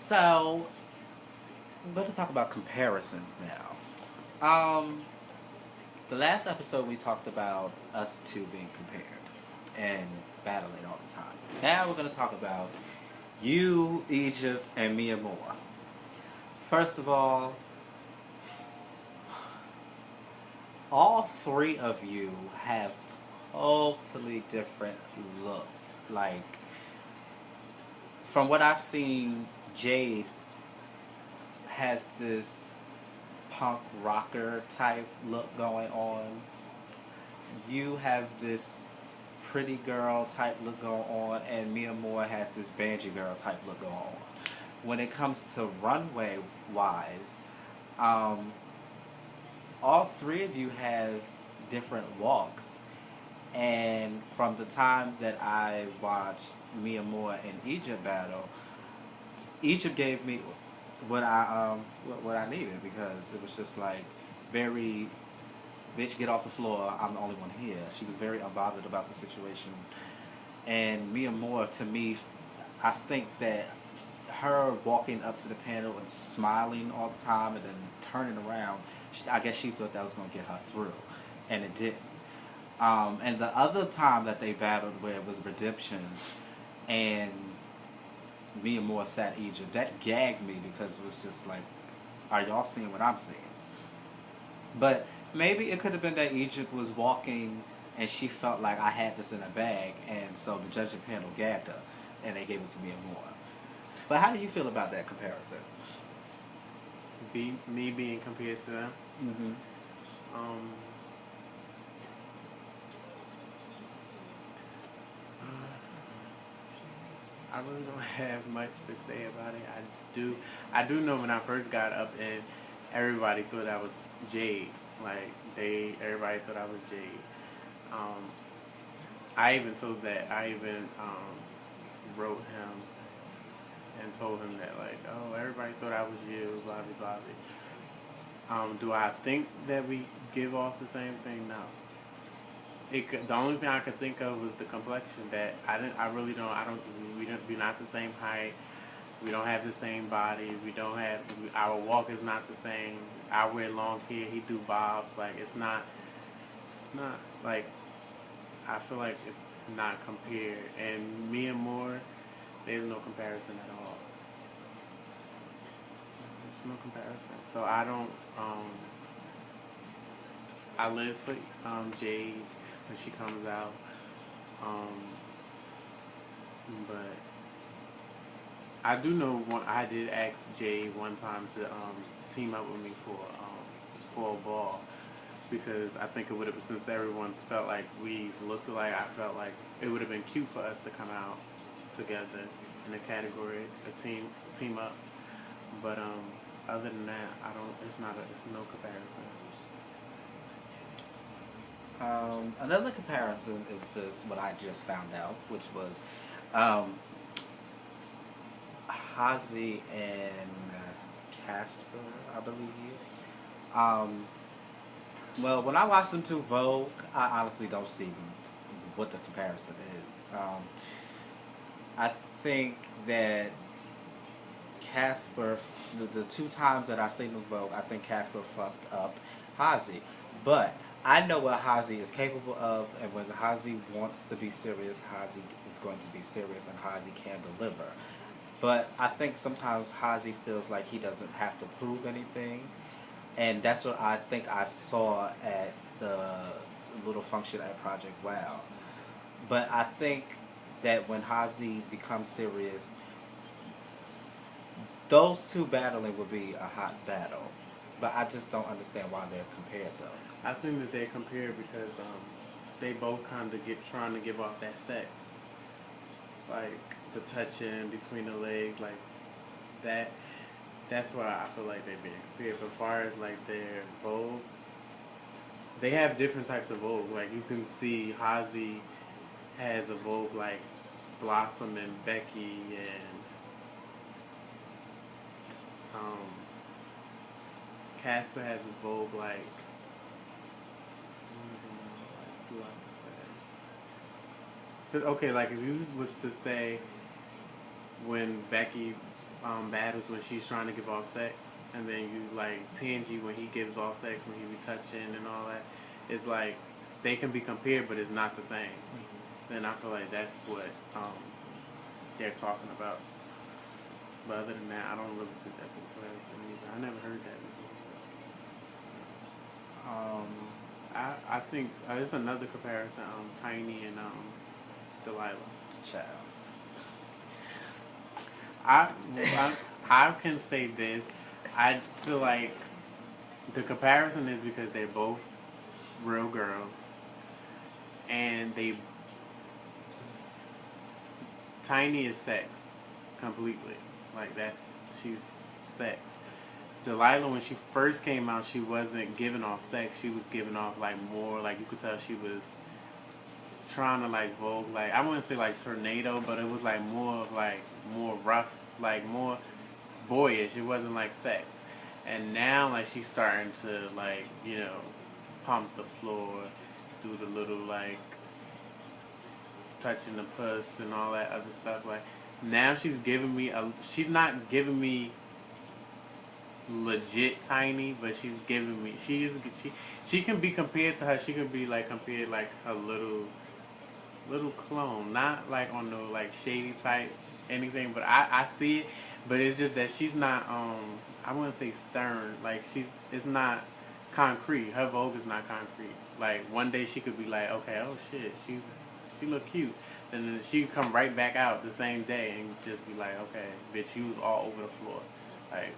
So, we're going to talk about comparisons now. The last episode we talked about us two being compared and battling all the time. Now we're going to talk about you, Egypt, and Mia Moore. First of all three of you have totally different looks. Like, from what I've seen, Jade has this punk rocker type look going on. You have this pretty girl type look going on, and Mia Moore has this bangy girl type look going on. When it comes to runway wise, um, all three of you have different walks. And from the time that I watched Mia Moore and Egypt battle, Egypt gave me what I needed, because it was just like very, bitch, get off the floor, I'm the only one here. She was very unbothered about the situation. And Mia Moore, to me, I think that her walking up to the panel and smiling all the time and then turning around, I guess she thought that was going to get her through, and it didn't. And the other time that they battled, where it was Redemption, and Mia Moore sat Egypt, that gagged me, because it was just like, are y'all seeing what I'm seeing? But maybe it could have been that Egypt was walking and she felt like I had this in a bag, and so the judging panel gagged her and they gave it to Mia Moore. But how do you feel about that comparison? Me being compared to them. Mm-hmm. Um, I really don't have much to say about it. I do know when I first got up and everybody thought I was Jade. Like everybody thought I was Jade. Um, I even told that. I even wrote him and told him that, like, oh, everybody thought I was you, blah blah blah. Do I think that we give off the same thing? No. The only thing I could think of was the complexion. That I didn't. I really don't. I don't. We're not the same height. We don't have the same body. We don't have. Our walk is not the same. I wear long hair. He do bobs. Like it's not. It's not like. I feel like it's not compared. And me and Moore, there's no comparison at all. There's no comparison. So I don't. I live for Jade when she comes out. Um, but I do know I did ask Jade one time to team up with me for a ball, because I think it would have, since everyone felt like we looked alike, I felt like it would have been cute for us to come out together in a category, a team up. But other than that, I don't. It's no comparison. Another comparison is this, what I just found out, which was um, Hazy and Casper, I believe. Um, well, when I watch them two Vogue, I honestly don't see what the comparison is. I think that Casper, the two times that I seen them Vogue, I think Casper fucked up Hazy. But I know what Hazy is capable of, and when Hazy wants to be serious, Hazy is going to be serious, and Hazy can deliver. But I think sometimes Hazy feels like he doesn't have to prove anything, and that's what I think I saw at the little function at Project Wow. But I think that when Hazy becomes serious, those two battling would be a hot battle. But I just don't understand why they're compared though. I think that they compare because they both kind of trying to give off that sex, like the touching between the legs, like that. That's why I feel like they're being compared. But as far as like their Vogue, they have different types of Vogue. Like you can see Hazy has a Vogue like Blossom and Becky, and um, Casper has a Vogue like. Okay, like if you was to say when Becky battles when she's trying to give off sex, and then you like Tangy when he gives off sex when he be touching and all that. It's like they can be compared, but it's not the same. And I feel like that's what they're talking about. But other than that, I don't really think that's a comparison either. I never heard that Um, before. I think there's another comparison. Tiny and Delilah. child. I, I can say this. I feel like the comparison is because they're both real girls, and they Tiny is sex completely. Like she's sex. Delilah, when she first came out, she wasn't giving off sex. She was giving off like more, like you could tell she was trying to like Vogue, like I wouldn't say like tornado, but it was like more of like more rough, like more boyish. It wasn't like sex. And now like she's starting to like, pump the floor, do the little like touching the puss and all that other stuff. Like now she's giving me she's not giving me legit Tiny, but she's giving me she can be compared to her. She can be like compared like a little clone, not like on no like shady type anything, but I see it, but it's just that she's not I wouldn't say stern, like it's not concrete. Her Vogue is not concrete. Like one day she could be like, okay, oh shit, she look cute, and then she come right back out the same day and just be like, okay, bitch, you was all over the floor, like.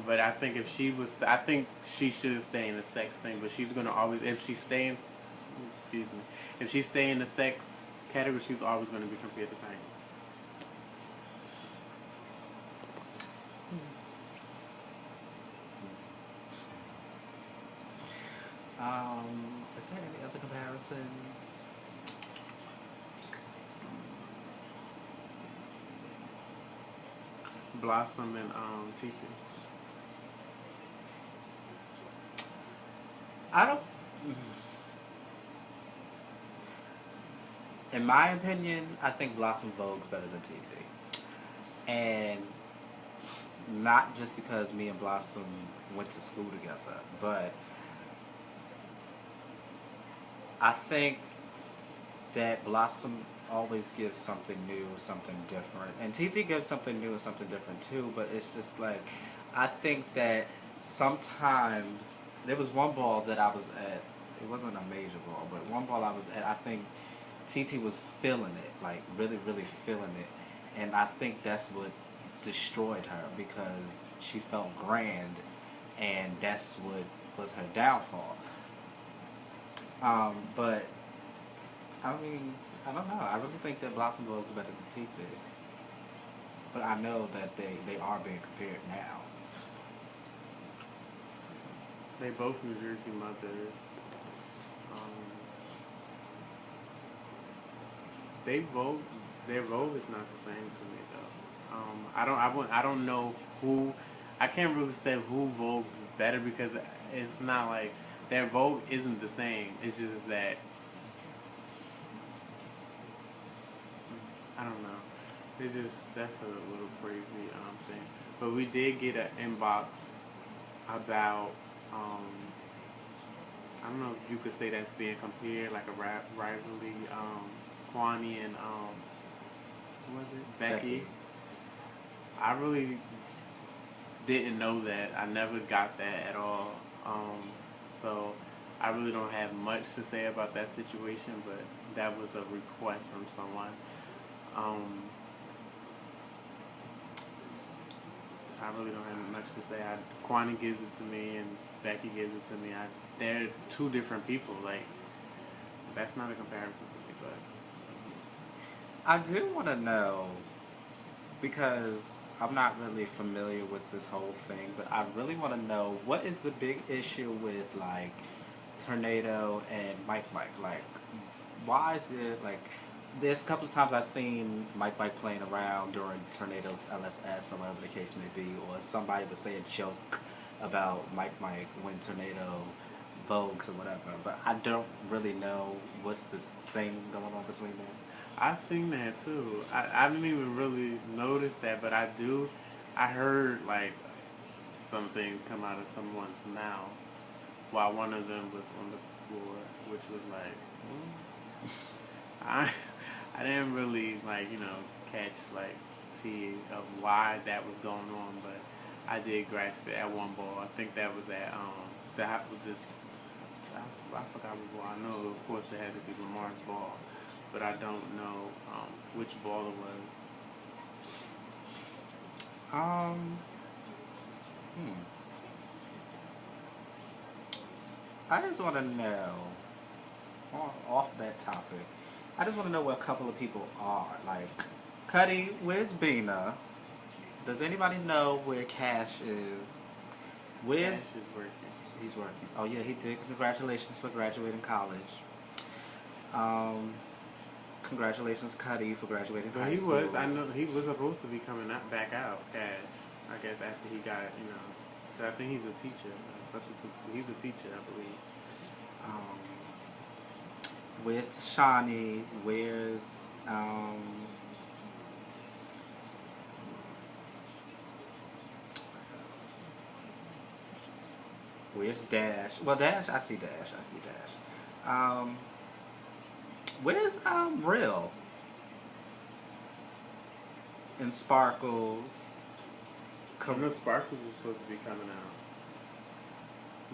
But I think I think she should stay in the sex thing. But she's gonna always, if she stays, excuse me, if she stay in the sex category, she's always gonna be compared to Tiny. Is there any other comparisons? Blossom and Titi. I don't. In my opinion, I think Blossom Vogue's better than TT. And not just because me and Blossom went to school together, but I think that Blossom always gives something new, something different. And TT gives something new and something different too, but it's just like, I think that sometimes, there was one ball that I was at, it wasn't a major ball, but one ball I was at, I think TT was feeling it, like really, really feeling it. And I think that's what destroyed her, because she felt grand, and that's what was her downfall. But I mean, I don't know. I really think that Blossom Vogue is better than TT. But I know that they are being compared now. They both New Jersey mothers. Um, their Vogue is not the same to me though. I don't know who. I can't really say who Vogue's better, because it's not like their Vogue isn't the same. It's just that I don't know. It's just that's a little crazy thing. But we did get an inbox about I don't know if you could say that's being compared like a rivalry. Kwani and who was it? Becky. I really didn't know that. I never got that at all. So I really don't have much to say about that situation, but that was a request from someone. I really don't have much to say. Kwani gives it to me and Becky gives it to me. They're two different people. Like, that's not a comparison to me, but I do want to know, because I'm not really familiar with this whole thing, but I really want to know, what is the big issue with like Tornado and Mike? Like, why is it like? There's a couple of times I've seen Mike playing around during Tornado's LSS or whatever the case may be, or somebody would say a joke about Mike when Tornado vogues or whatever, but I don't really know what's the thing going on between them. I seen that too. I didn't even really notice that, but I do. I heard like some things come out of someone's mouth while one of them was on the floor, which was like, I I didn't really like catch like see of why that was going on, but I did grasp it at one ball. I think that was at that was the I forgot what ball. I know of course it had to be Lamar's ball, but I don't know which ball it was. Um, hmm. I just want to know, off that topic, I just want to know where a couple of people are. Like, Cuddy, where's Bina? Does anybody know where Cash is? Cash Where's is working. he's working? Oh yeah, he did. Congratulations for graduating college. Um, congratulations, Cuddy, for graduating But high he school. was, I know, he was supposed to be coming back out, Cash. I guess after he got, 'cause I think he's a teacher, a substitute. He's a teacher, I believe. Um, where's Shawnee? Where's Dash? Well, Dash, I see Dash. I see Dash. Where's Real and Sparkles? I know Sparkles is supposed to be coming out.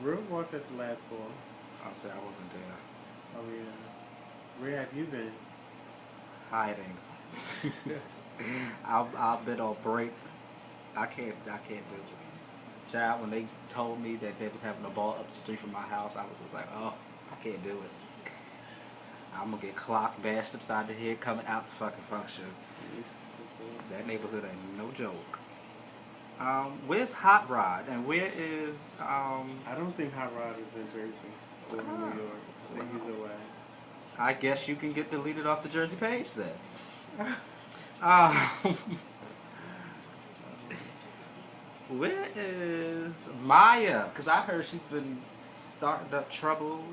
Real walked at the last ball. I'll say I wasn't there. Oh yeah. Where have you been? Hiding. I've been on break. I can't do it. Child, when they told me that they was having a ball up the street from my house, I was just like, oh, I can't do it. I'm gonna get clocked, bashed upside the head coming out the fucking function. That neighborhood ain't no joke. Where's Hot Rod and where is I don't think Hot Rod is in Jersey or in New York. I think he's away. I guess you can get deleted off the Jersey page then. Um, where is Maya? Because I heard she's been starting up trouble.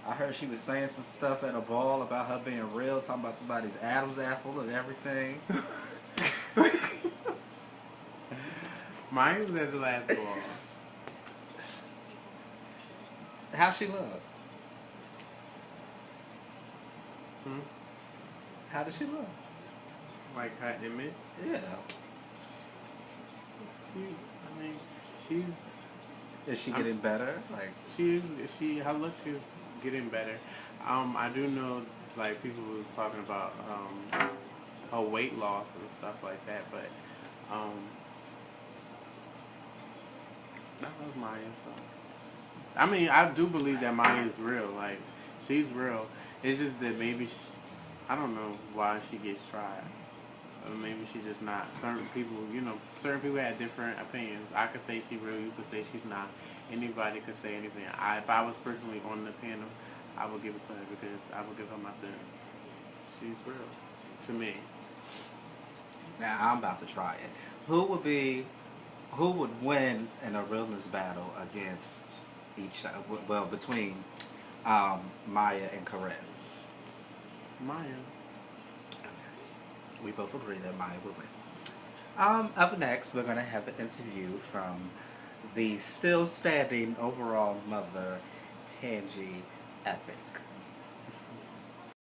I heard she was saying some stuff at a ball about her being real, talking about somebody's Adam's apple and everything. Mine was at the last ball. How she look? Hmm? How does she look? Like her image. Yeah. I mean, she's Is she getting better? Like, her look is getting better. I do know like people was talking about her weight loss and stuff like that, but that was Maya. So I mean, I do believe that Maya is real. Like she's real. It's just that maybe I don't know why she gets tried. Or maybe she's just not. Certain people, certain people have different opinions. I could say she's real. You could say she's not. Anybody could say anything. If I was personally on the panel, I would give it to her because I would give her my thing. She's real to me. now I'm about to try it. Who would win in a realness battle against well, between Maya and Corinne? Maya. We both agree that Maya would win. Up next, we're going to have an interview from the still standing overall mother, Tangy Epic.